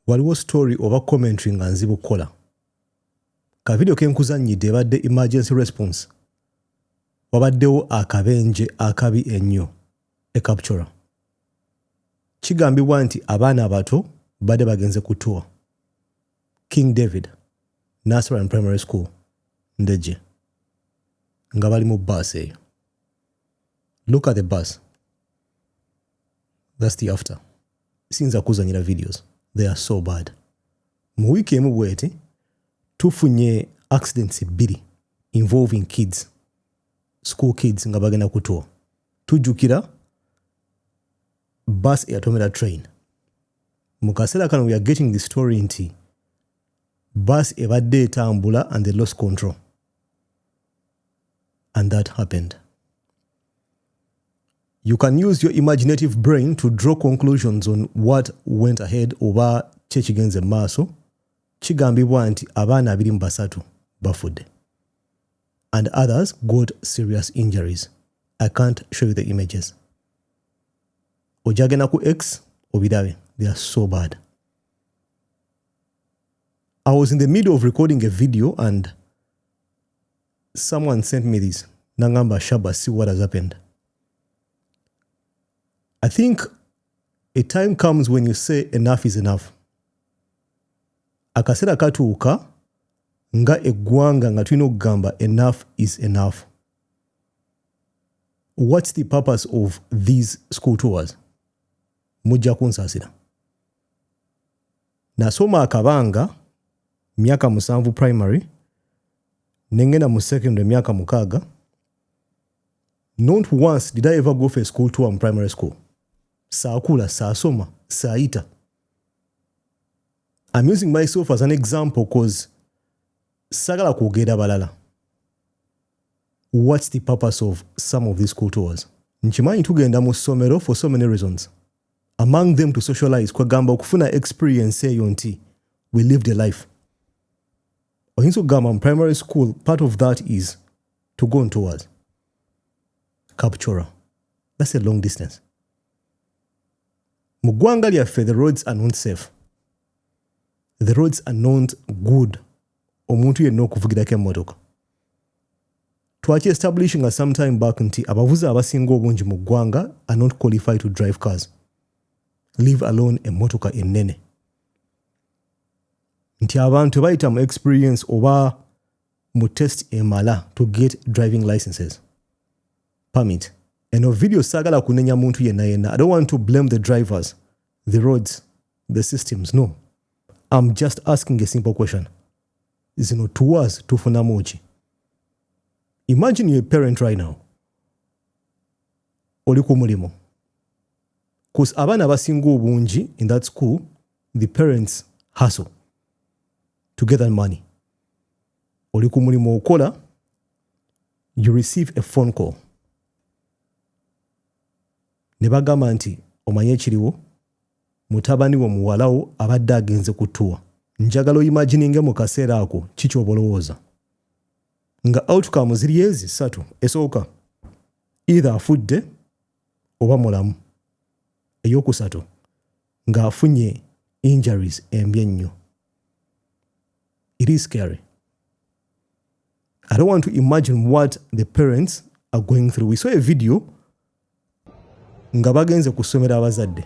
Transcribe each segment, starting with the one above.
Waliwo story oba commentary nga nzibu kukola. Ka video ke nkuzannyidde ebadde emergency response. Wabaddewo akabenje akabi ennyo e Captura. Kigambibwa nti abaana abato badde bagenze ku tour. King David, Nursery and Primary School, Ndeje. Nga bali mu bus eyo. Look at the bus. That's the after. Sinza kuzannyira videos. They are so bad. Mu wiki emu bweti tufunye accidents bbiri involving kids. School kids nga bagenda ku tour. Tujjukira bus eyatomera train. Mu kaseera kano we are getting the story nti bus ebadde etambula and they lost control. And that happened. You can use your imaginative brain to draw conclusions on what went ahead oba kyekigenze maaso. Kigambibwa nti abaana 23 bafudde. And others got serious injuries. I can't show you the images. Ojagena ku X, obirabe. They are so bad. I was in the middle of recording a video and someone sent me this. Nangamba Shaba, see what has happened. I think a time comes when you say enough is enough. Akaseera katuuka nga eggwanga nga tulina okugamba enough is enough. What's the purpose of these school tours? Mujja kunsaasira. Nasoma akabanga myaka 7 primary nengenda mu secondary myaka 6. Not once did I ever go for a school tour in primary school. Saakula, saasoma, saayita. I'm using myself as an example because sagala kwogera balala. What's the purpose of some of these school tours? Nchimanyi tugenda mu ssomero for so many reasons. Among them to socialize kwegamba okufuna experience eyo nti we lived a life. Oyinza okugamba mu primary school, part of that is to go on tours. Captura. That's a long distance. Mu ggwanga lyaffe, the roads are not safe. The roads are not good. Omuntu yenna okuvugirako emmotoka. Twaki establishing some time back nti abavuzi abasinga obungi mu ggwanga are not qualified to drive cars. Leave alone emmotoka ennene. Nti abantu bayita mu experience oba mu test emala to get driving licenses. Permit. Eno video sagala kunenya muntu yenna. I don't want to blame the drivers, the roads, the systems. No. I'm just asking a simple question. Zino tours tufuna mochi. Imagine you're a parent right now. Oli ku mulimo. Because abaana basinga obungi in that school, the parents hustle to get that money. Oli ku mulimo okola, you receive a phone call. Ne bagamba nti omanye ekiriwo mutabani wo muwalawo abadde agenze ku tour. Njagala oyimagininge mu kaseera ako kiki obolowooza. Nga outcome ziri ezi 3. Esooka either afudde oba mulamu. Eyokusatu nga afunye injuries embi ennyo. It is scary. I don't want to imagine what the parents are going through. We saw a video nga bagenze kusomera abazadde.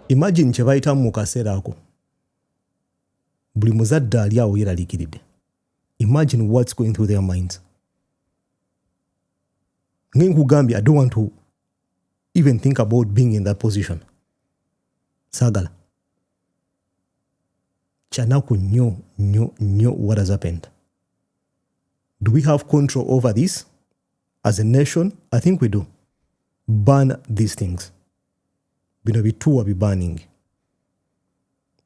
Imagine kye bayitamu mu kaseera ako buli muzadde ali awo yeraliikiridde. Imagine what's going through their minds. Nkugambye, I don't want to even think about being in that position. Sagala. Kyanaku nnyo what has happened. Do we have control over this as a nation? I think we do. Ban these things. Bino bituwa bibanning.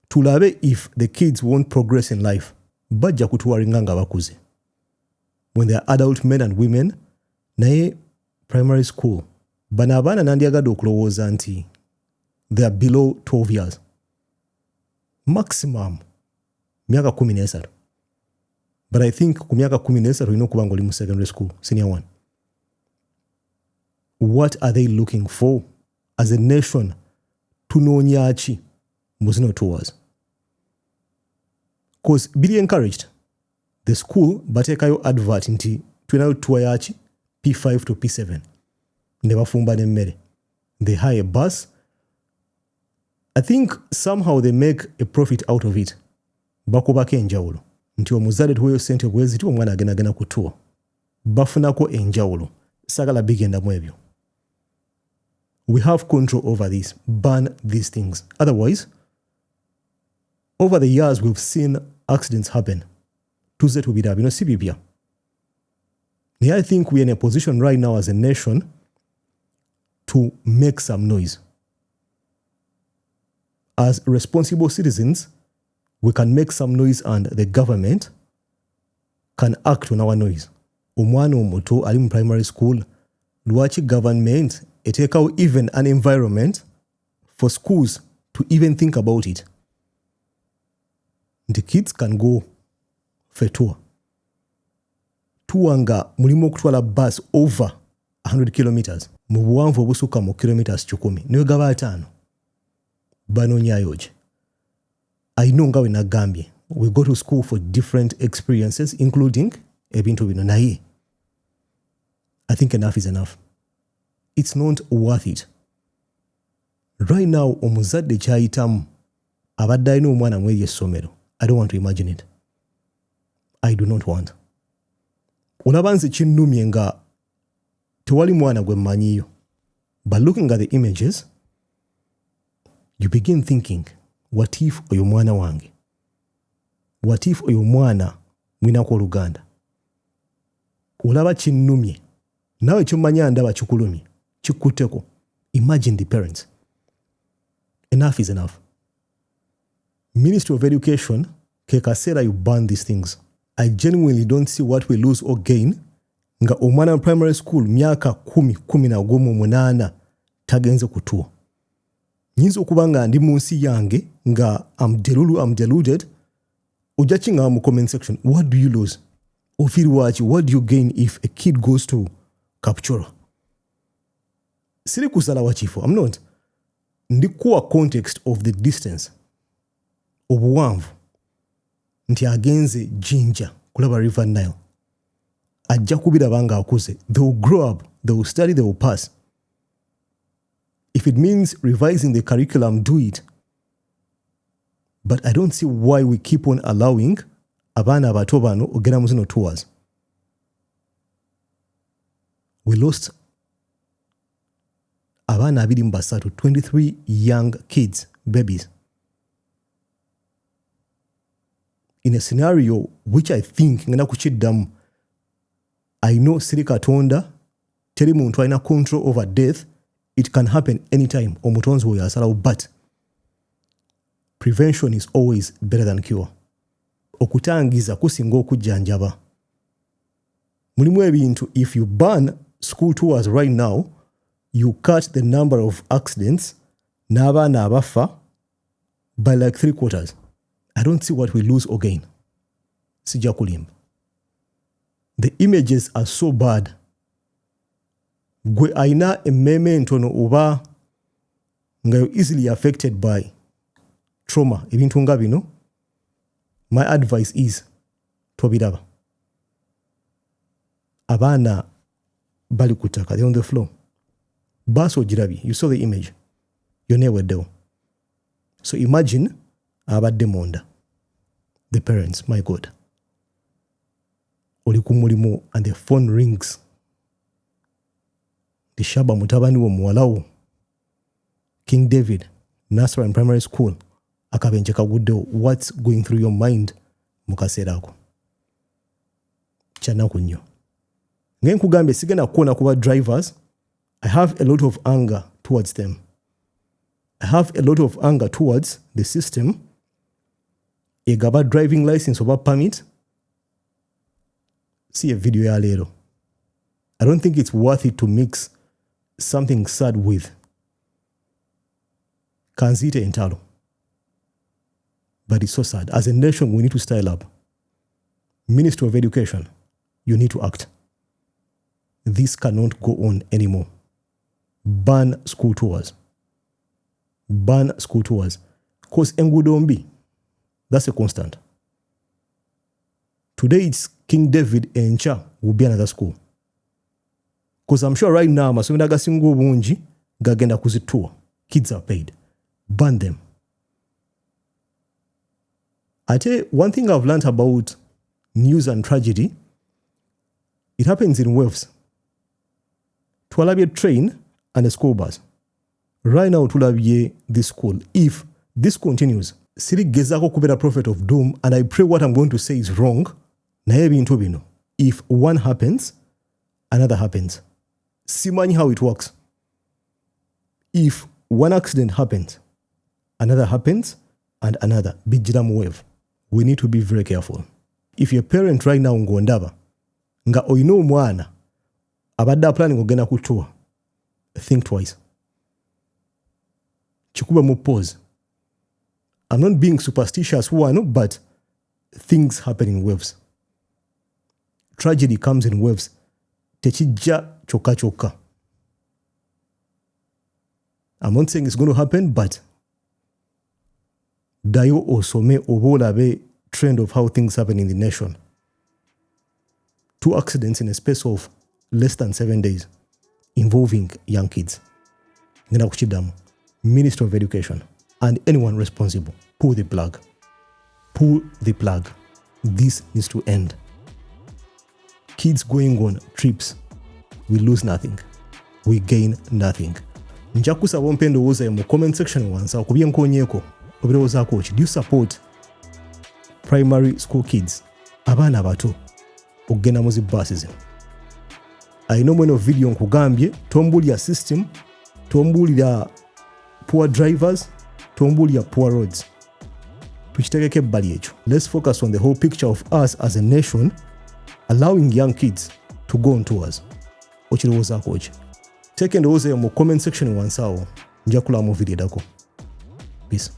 Tulabe if the kids won't progress in life. Bajja kutuwaringa nga bakuze. When they are adult men and women, naye primary school, bano abaana nandyagadde okulowooza nti they are below 12 years. Maximum myaka 13. But I think ku myaka 13 olina okuba nga oli mu secondary school, senior one. What are they looking for as a nation? Tunoonya ki mu zino tours? Because bili encouraged. The school bateekayo advert nti tulinayo tour yaki P5 to P7. Ne bafumba n'emmere. They hire a bus. I think somehow they make a profit out of it. Bakubako enjawulo. Nti omuzadde tuweeyo ssente bweziti omwana agenda ku tour. Bafunako enjawulo. Sagala bigendamu ebyo. We have control over this. Ban these things. Otherwise, over the years we've seen accidents happen. Tuze tubira bino si bibya. I think we're in a position right now as a nation to make some noise. As responsible citizens, we can make some noise and the government can act on our noise. Omwana omuto ali mu primary school, lwaki government eteekawo even an environment for schools to even think about it. The kids can go for a tour. Tour nga mulimu okutwala bus over 100 kilometers. Mu buwanvu obusukka mu kilometers 10. Niwe gaba 5. Banonyayo ki? I know nga we nagambye. We go to school for different experiences, including ebintu bino naye. I think enough is enough. It's not worth it. Right now, omuzadde kyayitamu abadde alina omwana mweri essomero. I don't want to imagine it. I do not want. Olaba nze kinnumye nga tewali mwana gwe mmanyiyo. But looking at the images, you begin thinking, what if oyo mwana wange? What if oyo mwana mwinako Uganda? Olaba kinnumye. Nawe kyomanya ndaba kikulumye. Kikuteko. Imagine the parents. Enough is enough. Ministry of Education, kekasera you ban these things. I genuinely don't see what we lose or gain. Nga omwana primary school myaka 10-18 tagenze kutua. Nyinza okuba nga ndi mu nsi yange nga I'm deluded. Ojachinga mu comment section. What do you lose? Ofiri wachi, what do you gain if a kid goes to Kapchora? Siri kusala wachifo. I'm not. Ndikuwa context of the distance. Obuwanvu. Nti agenze Jinja kulaba River Nile. Ajja kubira banga akuze. They will grow up. They will study. They will pass. If it means revising the curriculum, do it. But I don't see why we keep on allowing abana abato bano ogenda mu zino tours. We lost abana 23 young kids, babies. In a scenario which I think ngenda kuchiddamu, I know siri Katonda teri muntu alina control over death. It can happen anytime. Omutonzi oyo asalawo, but prevention is always better than cure. Okutangiza kusinga okujjanjaba. Mulimu ebintu, if you ban school tours right now, you cut the number of accidents n'abaana abafa by like 3/4. I don't see what we lose or gain. Sijja kulimba. The images are so bad. Gwe aina emmeme ntono oba nga you're easily affected by trauma, ebintu nga bino, my advice is tobiraba. Abana bali kutaka, they're on the floor. Baso jirabi, you saw the image. You're never there. So imagine abadde munda, the parents, my God. Oli ku mulimu and the phone rings. Shaba mutabani wo muwala wo, King David, Nursery Primary School, akabenje kaguddewo. What's going through your mind mu kaseera ako? Kyanaku nnyo. Nge nkugambye sigenda kukoona kuba drivers. I have a lot of anger towards them. I have a lot of anger towards the system. Egaba driving license oba permit. See a video ya leero. I don't think it's worth it to mix something sad with kanzite entalo. But it's so sad. As a nation, we need to style up. Ministry of Education, you need to act. This cannot go on anymore. Ban school tours. Ban school tours. Because Engudombi, that's a constant. Today it's King David and Cha will be another school. Because I'm sure right now, masomero agasinga obungi gagenda kuzitour. Kids are paid. Ban them. I tell you, one thing I've learned about news and tragedy, it happens in waves. Twalabye train and a school bus. Right now, tulabye this school. If this continues, siri gezako kubera prophet of doom, and I pray what I'm going to say is wrong. Naye bintu bino. If one happens, another happens. Simanyi how it works. If one accident happens, another happens, and another. Bijiramu wave. We need to be very careful. If you're a parent right now ngondaba, nga oyina omwana abadde planning ogenda ku tour, think twice. Chikuba mu pause. I'm not being superstitious one, but things happen in waves. Tragedy comes in waves. Techijja choka choka. I'm not saying it's going to happen, but dayo osome obolabe trend of how things happen in the nation. 2 accidents in a space of less than 7 days involving young kids. Ngenda kuchidamu. Minister of Education and anyone responsible, pull the plug. Pull the plug. This needs to end. Kids going on trips, we lose nothing. We gain nothing. Njakusaba ompendo woza mu comment section wansa okubye nkonyeko obiroza coach. Do you support primary school kids? Abana abato okugenda mu zi buses. I know mweno video nkugambye tombulya system, tombulya poor drivers, tombulya poor roads. Tukitegeke ebbali ekyo. Let's focus on the whole picture of us as a nation allowing young kids to go on tours. Okirowooza coach. Take endowooza mu comment section wansawo. Nja kulaba mu video dako. Peace.